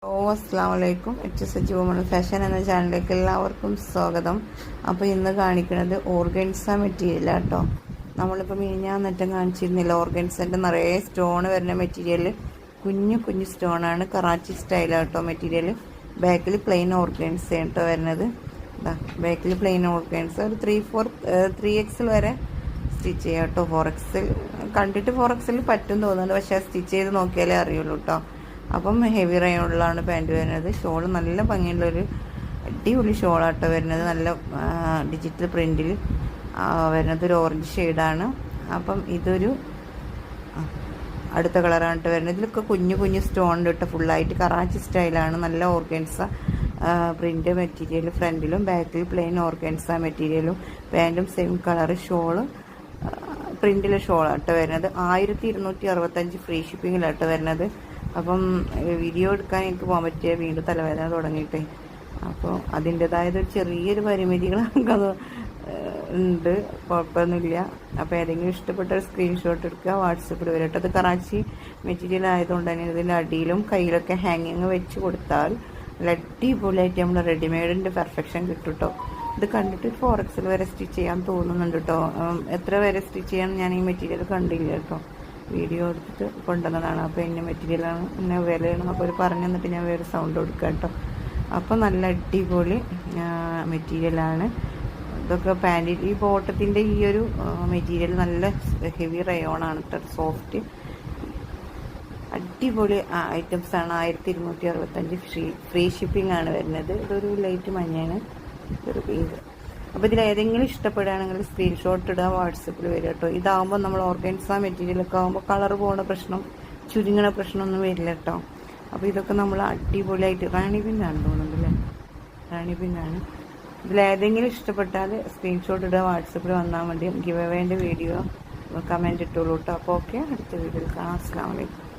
അസ്സാം വലൈക്കും. സജീവമാണ് ഫാഷൻ എന്ന ചാനലിലേക്ക് എല്ലാവർക്കും സ്വാഗതം. അപ്പോൾ ഇന്ന് കാണിക്കുന്നത് ഓർഗൻസ മെറ്റീരിയൽ കേട്ടോ. നമ്മളിപ്പോൾ മിനിഞ്ഞാന്നറ്റം കാണിച്ചിരുന്നില്ല, ഓർഗൻസൻ്റെ നിറയെ സ്റ്റോൺ വരുന്ന മെറ്റീരിയൽ, കുഞ്ഞു കുഞ്ഞു സ്റ്റോണാണ്, കറാച്ചി സ്റ്റൈലാട്ടോ മെറ്റീരിയൽ. ബാക്കിൽ പ്ലെയിൻ ഓർഗൻസ കേട്ടോ വരുന്നത്. ബാക്കിൽ പ്ലെയിൻ ഓർഗൻസ ഒരു 3XL വരെ സ്റ്റിച്ച് ചെയ്യാം കേട്ടോ. 4XL കണ്ടിട്ട് 4XL പറ്റും തോന്നുന്നുണ്ട്, പക്ഷേ സ്റ്റിച്ച് ചെയ്ത് നോക്കിയാലേ അറിയുള്ളൂ കേട്ടോ. അപ്പം ഹെവി റയോണിലാണ് പാൻറ്റ് വരുന്നത്. ഷോൾ നല്ല ഭംഗിയുള്ളൊരു അടിപൊളി ഷോളാട്ടോ വരുന്നത്. നല്ല ഡിജിറ്റൽ പ്രിൻറ്റിൽ വരുന്നത് ഒരു ഓറഞ്ച് ഷെയ്ഡാണ്. അപ്പം ഇതൊരു അടുത്ത കളറാണ് വരുന്നത്. ഇതിലൊക്കെ കുഞ്ഞു കുഞ്ഞു സ്റ്റോൺ ഇട്ട് ഫുള്ളായിട്ട് കറാച്ചി സ്റ്റൈലാണ്. നല്ല ഓർഗൻസ പ്രിൻ്റ് മെറ്റീരിയൽ, ഫ്രണ്ടിലും ബാക്കിൽ പ്ലെയിൻ ഓർഗൻസ മെറ്റീരിയലും, പാൻറ്റും സെയിം കളർ, ഷോള് പ്രിൻറ്റിലെ ഷോളാട്ടോ വരുന്നത്. 1265 ഫ്രീ ഷിപ്പിങ്ങിലാട്ടോ വരുന്നത്. അപ്പം വീഡിയോ എടുക്കാൻ എനിക്ക് പോകാൻ പറ്റിയ വീണ്ടും തലവേദന തുടങ്ങിയിട്ടേ. അപ്പോൾ അതിൻ്റെതായത് ചെറിയൊരു പരിമിതികൾ നമുക്കത് ഉണ്ട്, കുഴപ്പമൊന്നുമില്ല. അപ്പോൾ ഏതെങ്കിലും ഇഷ്ടപ്പെട്ട ഒരു സ്ക്രീൻഷോട്ട് എടുക്കുക, വാട്സപ്പിൽ വരട്ടെ. അത് കറാച്ചി മെറ്റീരിയൽ ആയതുകൊണ്ട് തന്നെ ഇതിൻ്റെ അടിയിലും കയ്യിലൊക്കെ ഹാങ്ങിങ് വെച്ച് കൊടുത്താൽ നല്ല അടിപൊളിയായിട്ട് നമ്മൾ റെഡിമെയ്ഡിൻ്റെ പെർഫെക്ഷൻ കിട്ടും കേട്ടോ. ഇത് കണ്ടിട്ട് 4XL വരെ സ്റ്റിച്ച് ചെയ്യാൻ തോന്നുന്നുണ്ട് കേട്ടോ. എത്ര വരെ സ്റ്റിച്ച് ചെയ്യാൻ ഞാൻ ഈ മെറ്റീരിയൽ കണ്ടില്ല കേട്ടോ. വീഡിയോ എടുത്തിട്ട് കൊണ്ടുവന്നതാണ്. അപ്പോൾ ഇന്ന മെറ്റീരിയലാണ്, ഇന്ന വിലയാണെന്നൊക്കെ ഒരു പറഞ്ഞു തന്നിട്ട് ഞാൻ വേറെ സൗണ്ട് കൊടുക്കാം കേട്ടോ. അപ്പോൾ നല്ല അടിപൊളി മെറ്റീരിയലാണ് ഇതൊക്കെ. പാൻറ്റ് ഈ ബോട്ടത്തിൻ്റെ ഈ ഒരു മെറ്റീരിയൽ നല്ല ഹെവി റയോണാണ് കേട്ടോ, സോഫ്റ്റ് അടിപൊളി ഐറ്റംസാണ്. 1265 ഫ്രീ ഷിപ്പിംഗ് ആണ് വരുന്നത്. ഇതൊരു ലൈറ്റ് മഞ്ഞാണ്, ഇതൊരു പിങ്ക്. അപ്പോൾ ഇതിൽ ഏതെങ്കിലും ഇഷ്ടപ്പെടുകയാണെങ്കിൽ സ്ക്രീൻഷോട്ട് ഇടുക, വാട്സപ്പിൽ വരിക കേട്ടോ. ഇതാകുമ്പോൾ നമ്മൾ ഓർഗൻസ മെറ്റീരിയലൊക്കെ ആകുമ്പോൾ കളർ പോകുന്ന പ്രശ്നം, ചുരുങ്ങണ പ്രശ്നമൊന്നും വരില്ല കേട്ടോ. അപ്പോൾ ഇതൊക്കെ നമ്മൾ അടിപൊളിയായിട്ട് റാണി പിന്നാണ് തോന്നുന്നുണ്ടല്ലേ, റാണി പിന്നാണ്. ഇതിലേതെങ്കിലും ഇഷ്ടപ്പെട്ടാൽ സ്ക്രീൻഷോട്ട് ഇടുക, വാട്സപ്പിൽ വന്നാൽ മതി. ഗിവ് അവേൻ്റെ വീഡിയോ കമൻറ്റ് ഇട്ടോളൂ കേട്ടോ. അപ്പോൾ ഓക്കെ, അടുത്ത വീഡിയോയിൽ കാണാം. അസ്സലാമു അലൈക്കും.